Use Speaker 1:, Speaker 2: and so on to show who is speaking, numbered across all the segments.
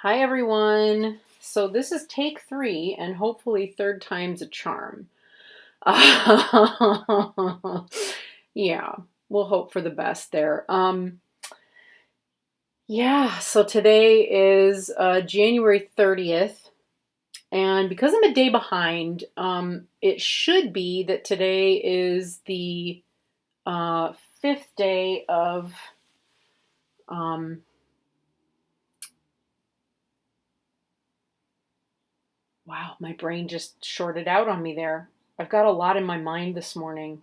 Speaker 1: Hi everyone. So this is take 3 and hopefully third time's a charm. Yeah, we'll hope for the best there. Yeah, so today is January 30th, and because I'm a day behind, it should be that today is the fifth day of um, wow, my brain just shorted out on me there. I've got a lot in my mind this morning.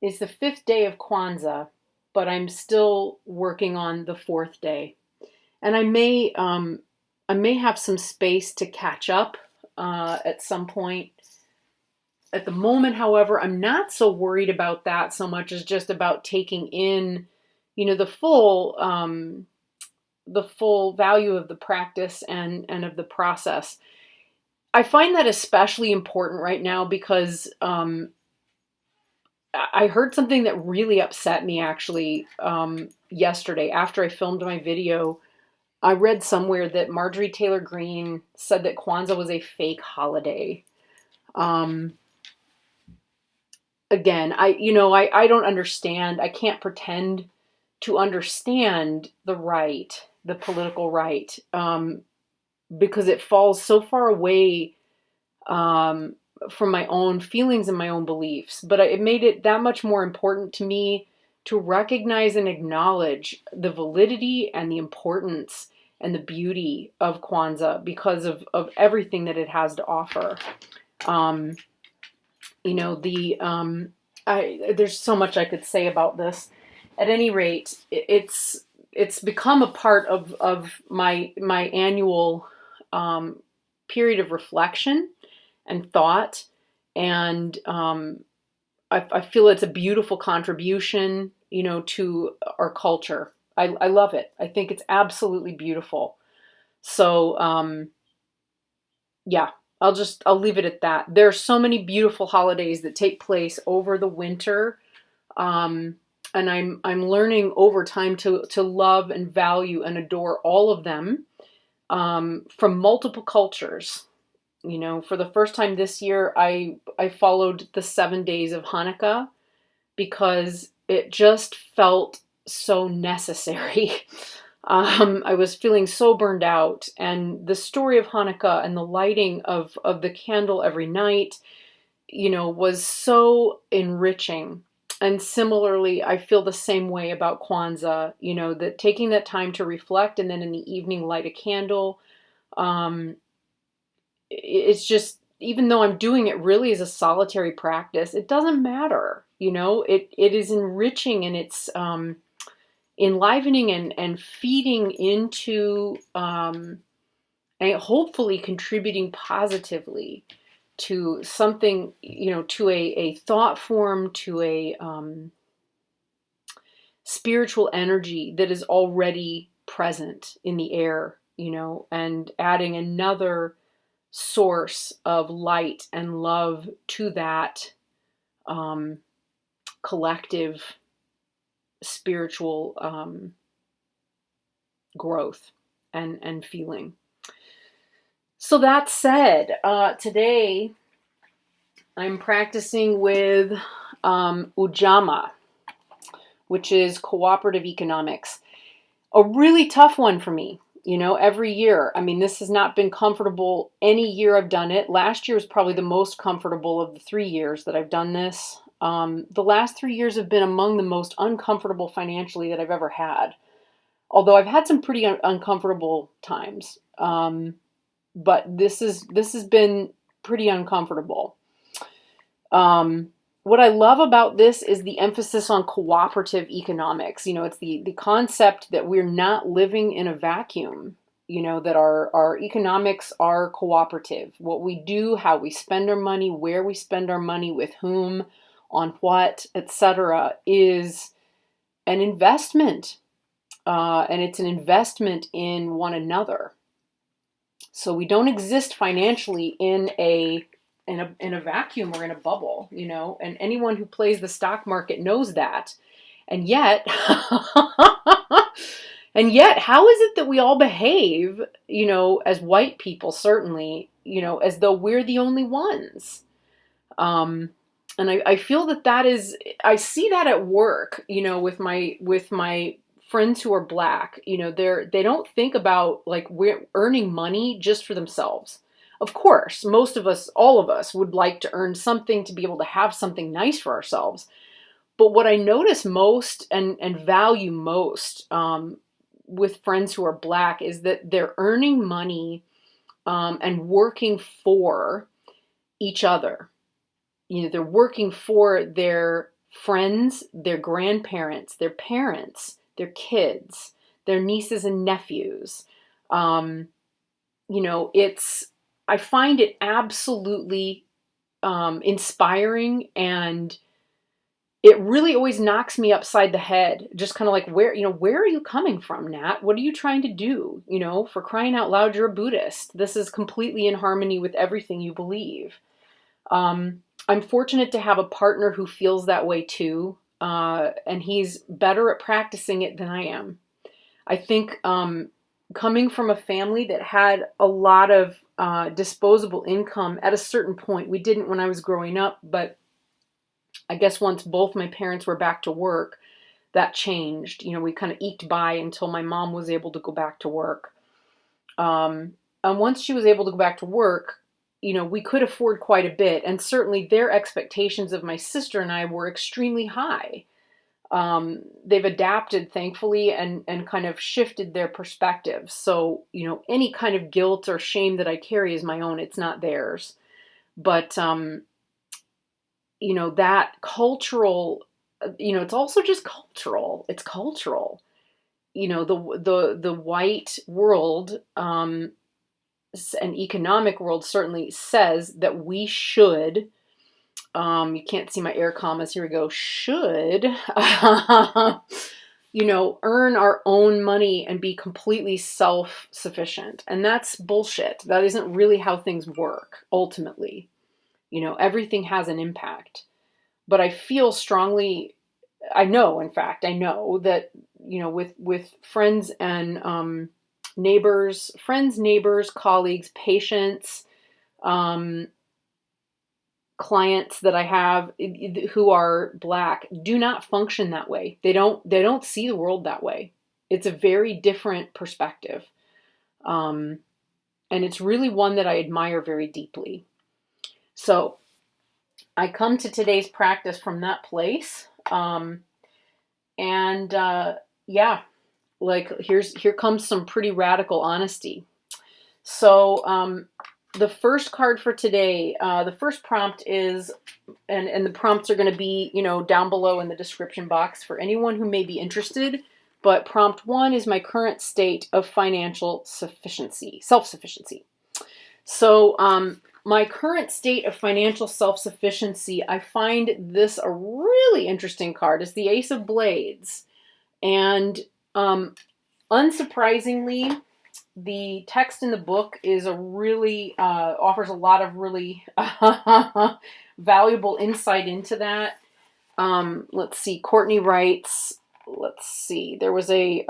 Speaker 1: It's the fifth day of Kwanzaa, but I'm still working on the fourth day, and I may have some space to catch up at some point. At the moment, however, I'm not so worried about that so much as just about taking in, the full value of the practice and of the process. I find that especially important right now because I heard something that really upset me actually yesterday after I filmed my video. I read somewhere that Marjorie Taylor Greene said that Kwanzaa was a fake holiday. Um, Again, I don't understand. I can't pretend to understand the political right, because it falls so far away um, from my own feelings and my own beliefs. But it made it that much more important to me to recognize and acknowledge the validity and the importance and the beauty of Kwanzaa because of everything that it has to offer. Um, you know, there's so much I could say about this. At any rate, it's become a part of my annual period of reflection and thought, and I feel it's a beautiful contribution, to our culture. I love it. I think it's absolutely beautiful. So yeah, I'll leave it at that. There are so many beautiful holidays that take place over the winter, um, and I'm learning over time to love and value and adore all of them, from multiple cultures. For the first time this year, I followed the 7 days of Hanukkah because it just felt so necessary. I was feeling so burned out, and the story of Hanukkah and the lighting of the candle every night, was so enriching. And similarly, I feel the same way about Kwanzaa, that taking that time to reflect and then in the evening light a candle. Um, it's just, even though I'm doing it really as a solitary practice, it doesn't matter. It is enriching, and it's enlivening and feeding into, and hopefully contributing positively to something, to a thought form, to a spiritual energy that is already present in the air, and adding another source of light and love to that collective spiritual growth and feeling. So that said, today I'm practicing with UJAMAA, which is Cooperative Economics. A really tough one for me, every year. I mean, this has not been comfortable any year I've done it. Last year was probably the most comfortable of the 3 years that I've done this. The last 3 years have been among the most uncomfortable financially that I've ever had. Although I've had some pretty uncomfortable times. But this has been pretty uncomfortable. What I love about this is the emphasis on cooperative economics. It's the concept that we're not living in a vacuum, that our economics are cooperative. What we do, how we spend our money, where we spend our money, with whom, on what, etc., is an investment. And it's an investment in one another. So we don't exist financially in a vacuum or in a bubble, and anyone who plays the stock market knows that. And yet, And yet, how is it that we all behave, as white people, certainly, as though we're the only ones? Um, and I feel that is, I see that at work, with my friends who are black. They don't think about, like, we're earning money just for themselves. Of course, most of us, all of us, would like to earn something to be able to have something nice for ourselves. But what I notice most and value most, with friends who are black, is that they're earning money, and working for each other. They're working for their friends, their grandparents, their parents, their kids, their nieces and nephews. Um, I find it absolutely, inspiring, and it really always knocks me upside the head. Just kind of like, where are you coming from, Nat? What are you trying to do? For crying out loud, you're a Buddhist. This is completely in harmony with everything you believe. I'm fortunate to have a partner who feels that way too, and he's better at practicing it than I am. I think, coming from a family that had a lot of disposable income at a certain point, we didn't when I was growing up, but I guess once both my parents were back to work, that changed. We kind of eked by until my mom was able to go back to work. And once she was able to go back to work, we could afford quite a bit. And certainly their expectations of my sister and I were extremely high. They've adapted, thankfully, and kind of shifted their perspective. So, any kind of guilt or shame that I carry is my own. It's not theirs. But, that cultural, it's also just cultural. It's cultural. The white world, an economic world, certainly says that we should, you can't see my air commas, here we go, should, earn our own money and be completely self-sufficient. And that's bullshit. That isn't really how things work, ultimately. Everything has an impact. But I feel strongly, I know that, with friends and, neighbors, colleagues, patients, clients that I have who are black do not function that way. They don't see the world that way. It's a very different perspective. And it's really one that I admire very deeply. So I come to today's practice from that place. Yeah, like here comes some pretty radical honesty. So, the first card for today, the first prompt is, and the prompts are going to be, down below in the description box for anyone who may be interested. But prompt 1 is my current state of financial self-sufficiency. So, my current state of financial self-sufficiency, I find this a really interesting card. It's the Ace of Blades. And, unsurprisingly, the text in the book is offers a lot of really valuable insight into that. Let's see. Courtney writes, there was this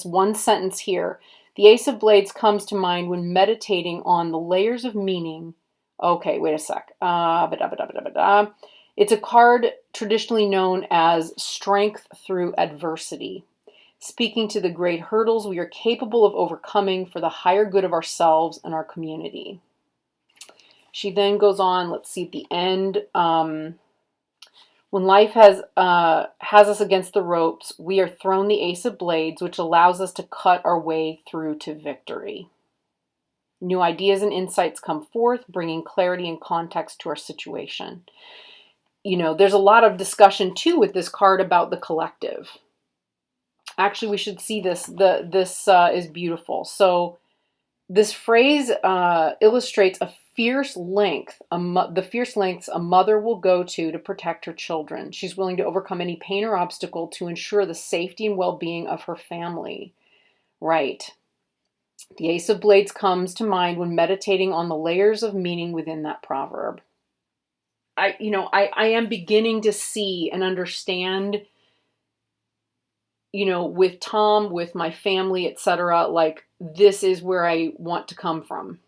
Speaker 1: one sentence here. The Ace of Blades comes to mind when meditating on the layers of meaning. Okay, wait a sec. It's a card traditionally known as Strength Through Adversity, speaking to the great hurdles we are capable of overcoming for the higher good of ourselves and our community. She then goes on, let's see, at the end, when life has us against the ropes, we are thrown the Ace of Blades, which allows us to cut our way through to victory. New ideas and insights come forth, bringing clarity and context to our situation. There's a lot of discussion, too, with this card about the collective. Actually, we should see this. This is beautiful. So this phrase illustrates the fierce lengths a mother will go to protect her children. She's willing to overcome any pain or obstacle to ensure the safety and well-being of her family. Right. The Ace of Blades comes to mind when meditating on the layers of meaning within that proverb. I am beginning to see and understand, with Tom, with my family, etc., like this is where I want to come from.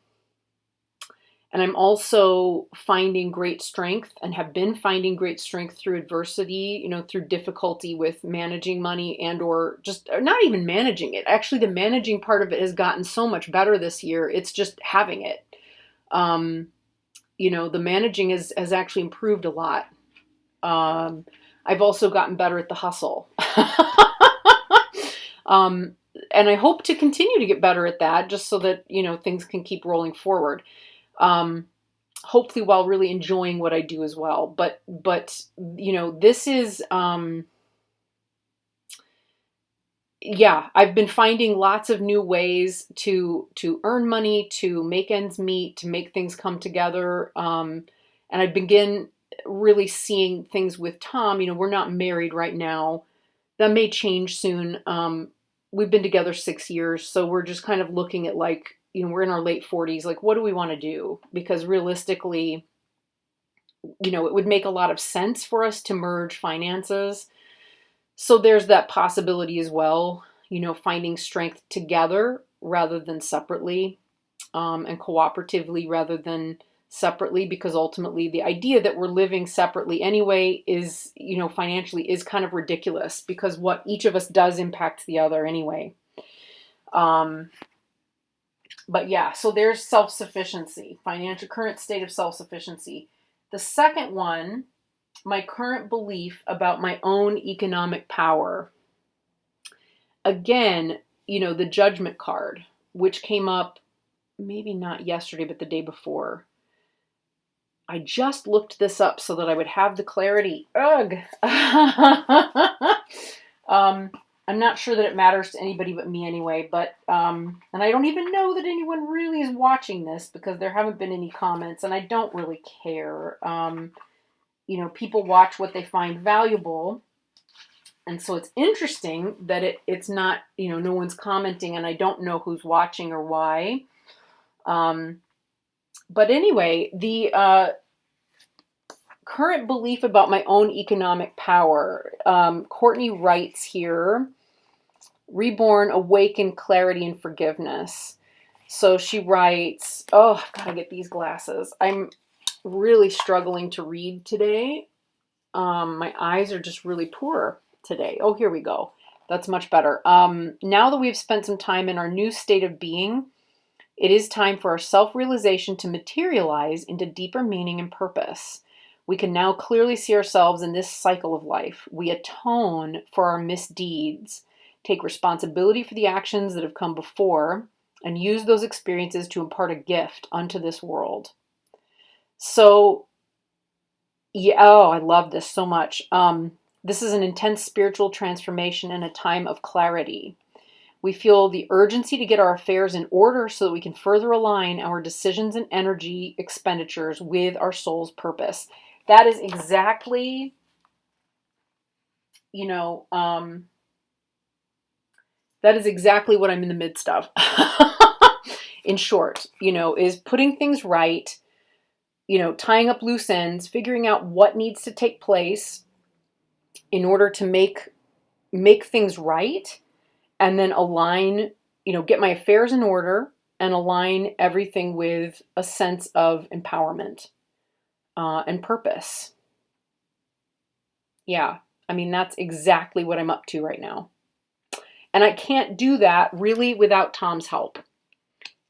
Speaker 1: And I'm also finding great strength and have been finding great strength through adversity, through difficulty with managing money and or just not even managing it. Actually, the managing part of it has gotten so much better this year. It's just having it. The managing has actually improved a lot. I've also gotten better at the hustle. And I hope to continue to get better at that just so that, things can keep rolling forward. Hopefully while really enjoying what I do as well. But this is, I've been finding lots of new ways to earn money, to make ends meet, to make things come together. And I begin really seeing things with Tom. We're not married right now. That may change soon. We've been together 6 years, so we're just kind of looking at we're in our late 40s. Like, what do we want to do? Because realistically, it would make a lot of sense for us to merge finances. So there's that possibility as well, finding strength together rather than separately, and cooperatively rather than separately, because ultimately the idea that we're living separately anyway is, financially is kind of ridiculous because what each of us does impacts the other anyway. But yeah, so there's self-sufficiency, current state of self-sufficiency. The second one, my current belief about my own economic power. Again, the judgment card, which came up maybe not yesterday, but the day before. I just looked this up so that I would have the clarity. Ugh. I'm not sure that it matters to anybody but me anyway, but, and I don't even know that anyone really is watching this because there haven't been any comments and I don't really care. People watch what they find valuable. And so it's interesting that it's not, no one's commenting and I don't know who's watching or why. But anyway, the current belief about my own economic power. Courtney writes here, Reborn, awaken clarity and forgiveness. So she writes, oh, I've got to get these glasses. I'm really struggling to read today. My eyes are just really poor today. Oh, here we go. That's much better. Now that we've spent some time in our new state of being, it is time for our self-realization to materialize into deeper meaning and purpose. We can now clearly see ourselves in this cycle of life. We atone for our misdeeds, take responsibility for the actions that have come before, and use those experiences to impart a gift unto this world. So, I love this so much. This is an intense spiritual transformation and a time of clarity. We feel the urgency to get our affairs in order so that we can further align our decisions and energy expenditures with our soul's purpose. That is exactly, that is exactly what I'm in the midst of. In short, is putting things right, tying up loose ends, figuring out what needs to take place in order to make things right, and then align, get my affairs in order and align everything with a sense of empowerment and purpose. Yeah, that's exactly what I'm up to right now. And I can't do that really without Tom's help.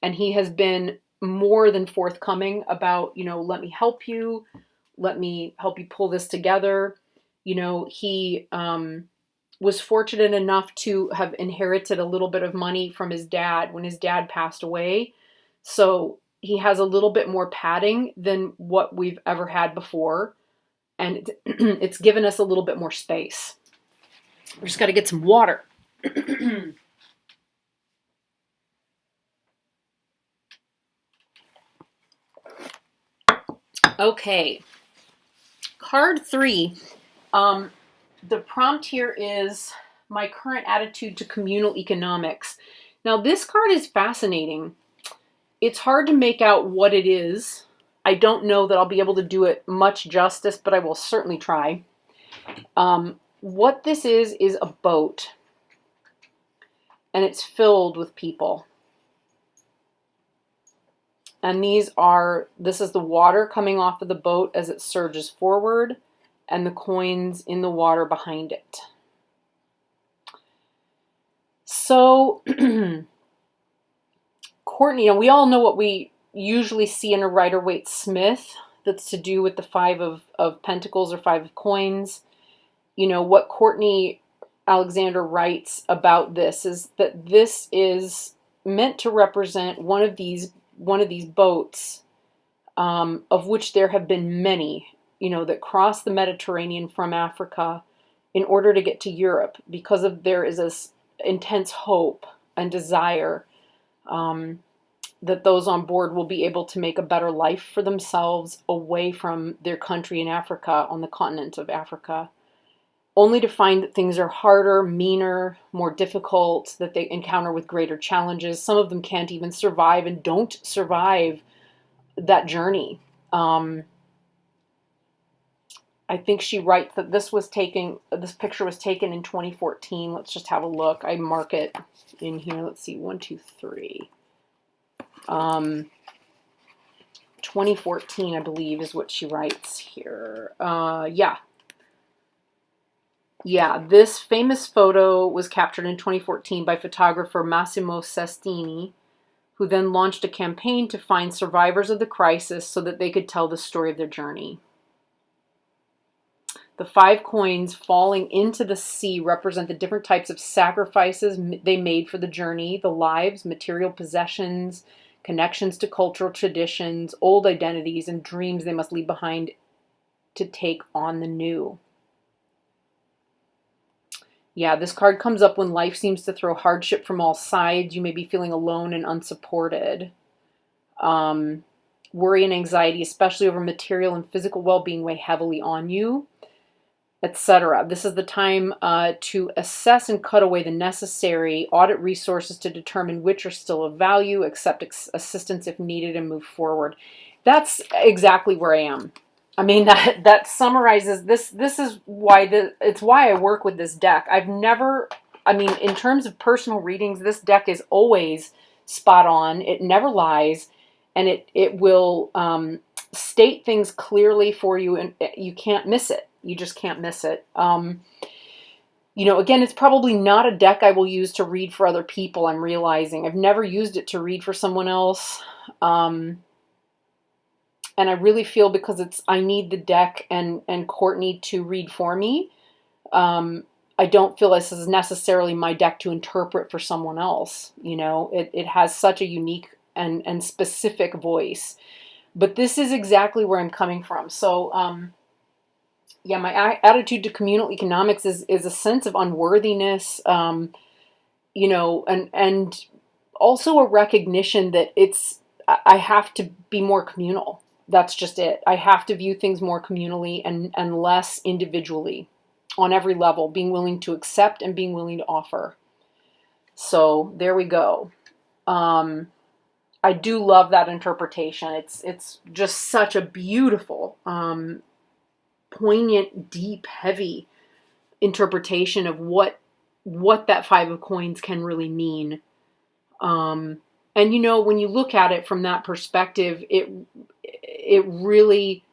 Speaker 1: And he has been more than forthcoming about, let me help you. Let me help you pull this together. He was fortunate enough to have inherited a little bit of money from his dad when his dad passed away. So he has a little bit more padding than what we've ever had before. And it's given us a little bit more space. We just got to get some water. Okay. Card 3. The prompt here is my current attitude to communal economics. Now, this card is fascinating. It's hard to make out what it is. I don't know that I'll be able to do it much justice, but I will certainly try. What this is a boat. and it's filled with people. And this is the water coming off of the boat as it surges forward, and the coins in the water behind it. So, Courtney, we all know what we usually see in a Rider-Waite-Smith that's to do with the Five of Pentacles or Five of Coins. What Courtney Alexander writes about this is that this is meant to represent one of these boats, of which there have been many, that cross the Mediterranean from Africa in order to get to Europe, because there is this intense hope and desire that those on board will be able to make a better life for themselves away from their country in Africa, on the continent of Africa, only to find that things are harder, meaner, more difficult, that they encounter with greater challenges. Some of them can't even survive and don't survive that journey. I think she writes that this picture was taken in 2014. Let's just have a look. I mark it in here. Let's see, 1, 2, 3. 2014, I believe, is what she writes here. Yeah, this famous photo was captured in 2014 by photographer Massimo Sestini, who then launched a campaign to find survivors of the crisis so that they could tell the story of their journey. The 5 coins falling into the sea represent the different types of sacrifices they made for the journey, the lives, material possessions, connections to cultural traditions, old identities, and dreams they must leave behind to take on the new. Yeah, this card comes up when life seems to throw hardship from all sides. You may be feeling alone and unsupported. Worry and anxiety, especially over material and physical well-being, weigh heavily on you, etc. This is the time to assess and cut away the necessary, audit resources to determine which are still of value, accept assistance if needed, and move forward. That's exactly where I am. I mean, that summarizes this. This is why it's why I work with this deck. In terms of personal readings, this deck is always spot on. It never lies, and it will state things clearly for you, and you can't miss it. You just can't miss it. Again, it's probably not a deck I will use to read for other people. I'm realizing I've never used it to read for someone else. And I really feel because I need the deck and Courtney to read for me. I don't feel this is necessarily my deck to interpret for someone else. It has such a unique and specific voice. But this is exactly where I'm coming from. So, my attitude to communal economics is a sense of unworthiness, and also a recognition that I have to be more communal. That's just it. I have to view things more communally and less individually on every level, being willing to accept and being willing to offer. So there we go. I do love that interpretation. It's just such a beautiful, poignant, deep, heavy interpretation of what that 5 of coins can really mean. And when you look at it from that perspective, it really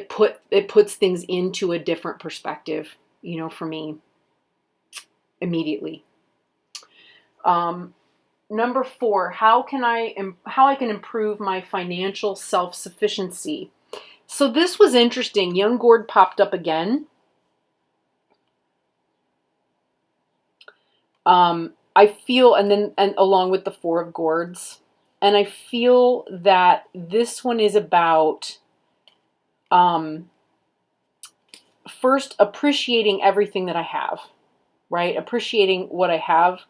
Speaker 1: puts things into a different perspective, for me immediately. Number 4, how I can improve my financial self-sufficiency. So this was interesting. Young Gourd popped up again. I feel, and along with the 4 of Gourds, and I feel that this one is about first appreciating everything that I have, right? Appreciating what I have,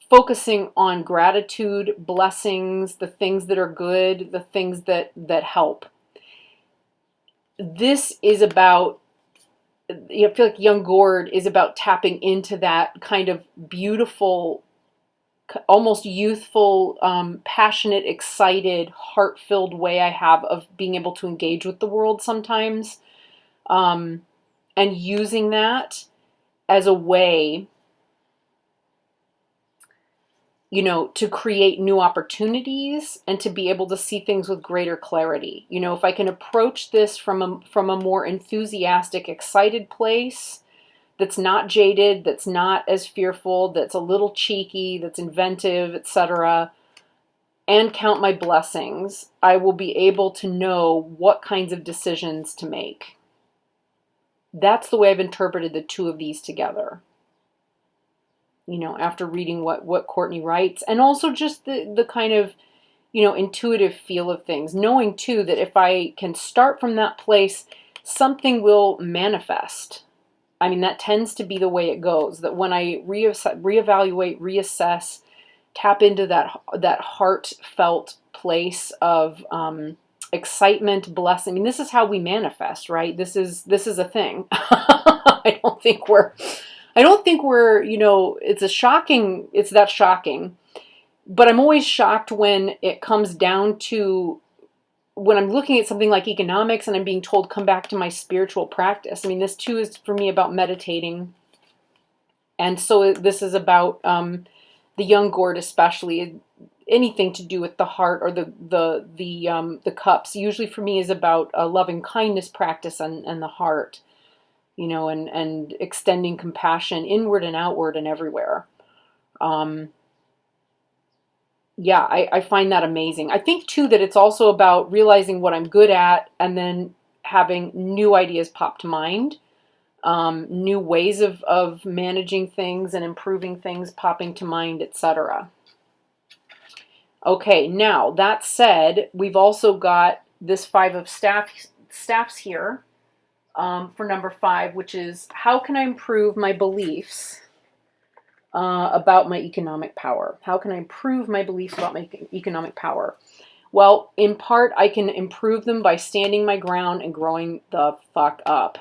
Speaker 1: focusing on gratitude, blessings, the things that are good, the things that help. This is about, I feel like Young Gourd is about tapping into that kind of beautiful, almost youthful, passionate, excited, heart-filled way I have of being able to engage with the world sometimes, and using that as a way to create new opportunities and to be able to see things with greater clarity. If I can approach this from a more enthusiastic, excited place, that's not jaded, that's not as fearful, that's a little cheeky, that's inventive, etc., and count my blessings, I will be able to know what kinds of decisions to make. That's the way I've interpreted the two of these together. After reading what Courtney writes, and also just the kind of, intuitive feel of things, knowing too that if I can start from that place, something will manifest. I mean, that tends to be the way it goes, that when I reevaluate, reassess, tap into that heartfelt place of excitement, blessing. I mean, this is how we manifest, right? This is a thing. I don't think we're, it's that shocking. But I'm always shocked when it comes down to, when I'm looking at something like economics and I'm being told, come back to my spiritual practice. I mean, this too is for me about meditating. And so this is about the young Gourd, especially anything to do with the heart or the cups. Usually for me is about a loving kindness practice and the heart, and extending compassion inward and outward and everywhere. Yeah, I find that amazing. I think too that it's also about realizing what I'm good at and then having new ideas pop to mind, new ways of managing things and improving things popping to mind, etc. Okay, now that said, we've also got this 5 of staffs here for number 5, which is, how can I improve my beliefs about my economic power? How can I improve my beliefs about my economic power? Well, in part, I can improve them by standing my ground and growing the fuck up.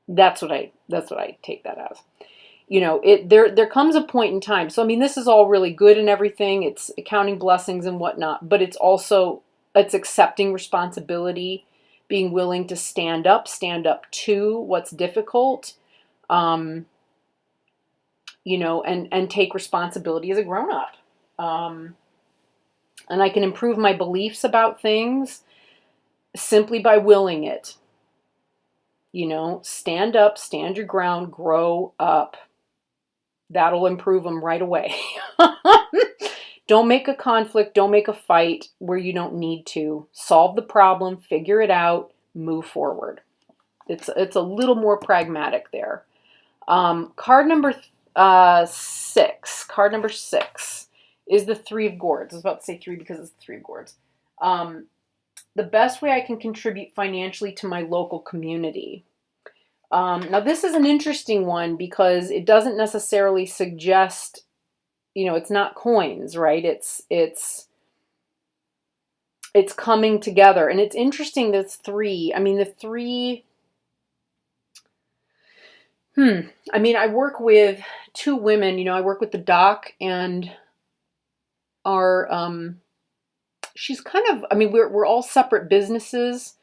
Speaker 1: That's what I take that as. There comes a point in time. So, I mean, this is all really good and everything. It's counting blessings and whatnot, but it's accepting responsibility, being willing to stand up to what's difficult, and take responsibility as a grown-up. And I can improve my beliefs about things simply by willing it. Stand up, stand your ground, grow up. That'll improve them right away. Don't make a conflict, don't make a fight where you don't need to. Solve the problem, figure it out, move forward. It's a little more pragmatic there. Card number 6. Card number 6 is the 3 of Gourds. I was about to say 3 because it's the 3 of Gourds. The best way I can contribute financially to my local community. Now, this is an interesting one because it doesn't necessarily suggest, it's not coins, right? It's coming together. And it's interesting that it's 3. I mean, the 3... I mean, I work with 2 women. I work with the doc and our... she's kind of... I mean, we're all separate businesses.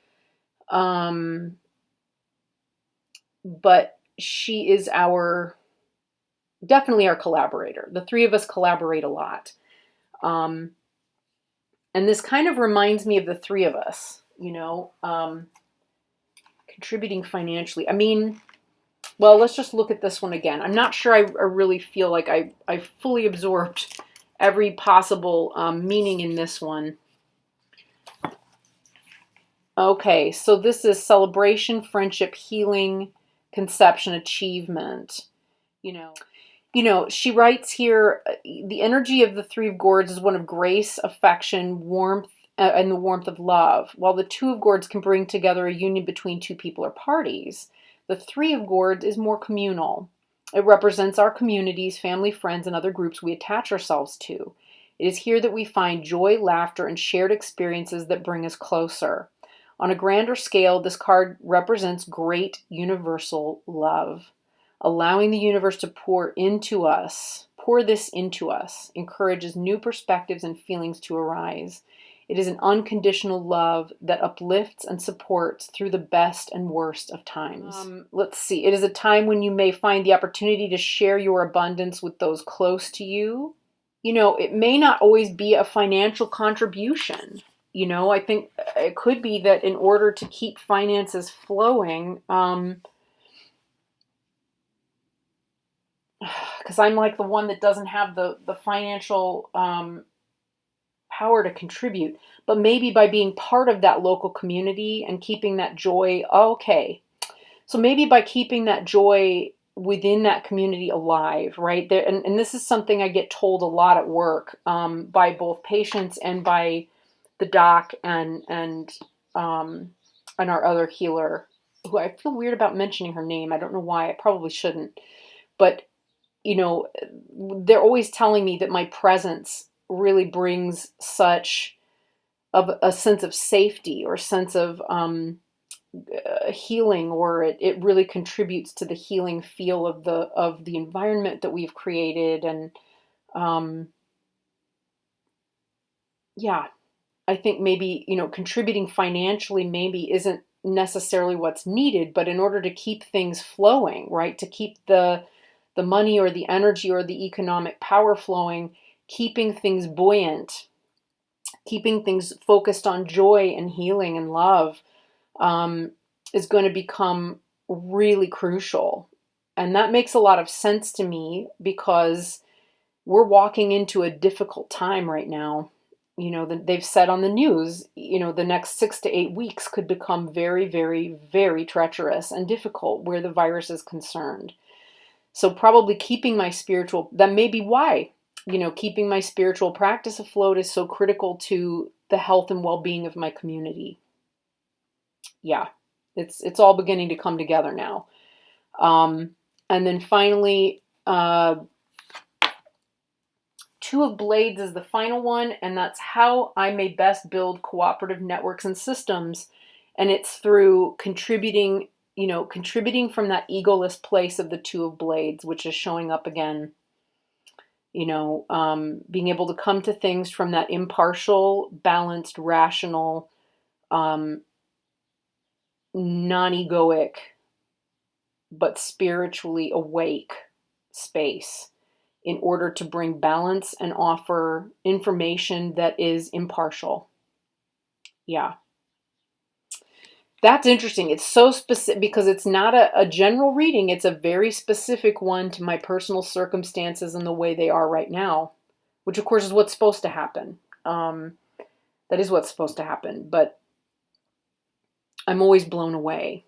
Speaker 1: But she is definitely our collaborator. The 3 of us collaborate a lot. And this kind of reminds me of the 3 of us, contributing financially. I mean, well, let's just look at this one again. I'm not sure I really feel like I fully absorbed every possible meaning in this one. Okay, so this is celebration, friendship, healing, conception, achievement. She writes here, the energy of the 3 of Gourds is one of grace, affection, warmth, and the warmth of love. While the 2 of Gourds can bring together a union between 2 people or parties, the 3 of Gourds is more communal. It represents our communities, family, friends, and other groups we attach ourselves to. It is here that we find joy, laughter, and shared experiences that bring us closer. On a grander scale, this card represents great universal love, allowing the universe to pour this into us, encourages new perspectives and feelings to arise. It is an unconditional love that uplifts and supports through the best and worst of times. Let's see. It is a time when you may find the opportunity to share your abundance with those close to you. You know, it may not always be a financial contribution. You know, I think it could be that in order to keep finances flowing, because I'm like the one that doesn't have the financial power to contribute, but maybe by being part of that local community and keeping that joy, okay. So maybe by keeping that joy within that community alive, right? There, and this is something I get told a lot at work by both patients and by the doc and our other healer, who I feel weird about mentioning her name. I don't know why. I probably shouldn't. But, you know, they're always telling me that my presence really brings such of a sense of safety or sense of healing, or it really contributes to the healing feel of the environment that we've created. And yeah, I think maybe, you know, contributing financially maybe isn't necessarily what's needed, but in order to keep things flowing, right, to keep the money or the energy or the economic power flowing, keeping things buoyant, keeping things focused on joy and healing and love, is going to become really crucial. And that makes a lot of sense to me because we're walking into a difficult time right now. You know, they've said on the news, you know, the next 6 to 8 weeks could become very, very, very treacherous and difficult where the virus is concerned. So probably keeping my spiritual, that may be why, you know, keeping my spiritual practice afloat is so critical to the health and well-being of my community. Yeah, it's all beginning to come together now. And then finally, Two of Blades is the final one, and that's how I may best build cooperative networks and systems. And it's through contributing, you know, contributing from that egoless place of the Two of Blades, which is showing up again. You know, being able to come to things from that impartial, balanced, rational, non-egoic, but spiritually awake space in order to bring balance and offer information that is impartial. Yeah. That's interesting. It's so specific because it's not a general reading. It's a very specific one to my personal circumstances and the way they are right now, which of course is what's supposed to happen. That is what's supposed to happen. But I'm always blown away.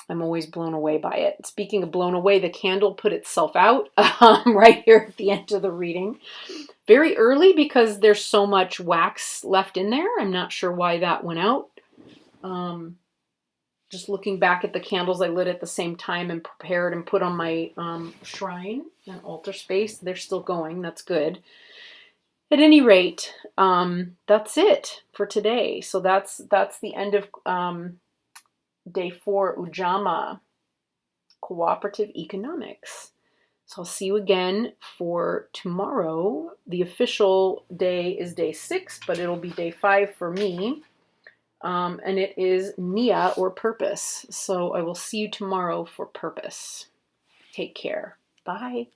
Speaker 1: I'm always blown away by it. Speaking of blown away, the candle put itself out right here at the end of the reading. Very early because there's so much wax left in there. I'm not sure why that went out. Just looking back at the candles I lit at the same time and prepared and put on my shrine and altar space, they're still going. That's good. At any rate, that's it for today. So that's the end of Day 4, UJAMAA, Cooperative Economics. So I'll see you again for tomorrow. The official day is Day 6, but it'll be Day 5 for me. And it is Nia, or purpose. So I will see you tomorrow for purpose. Take care. Bye.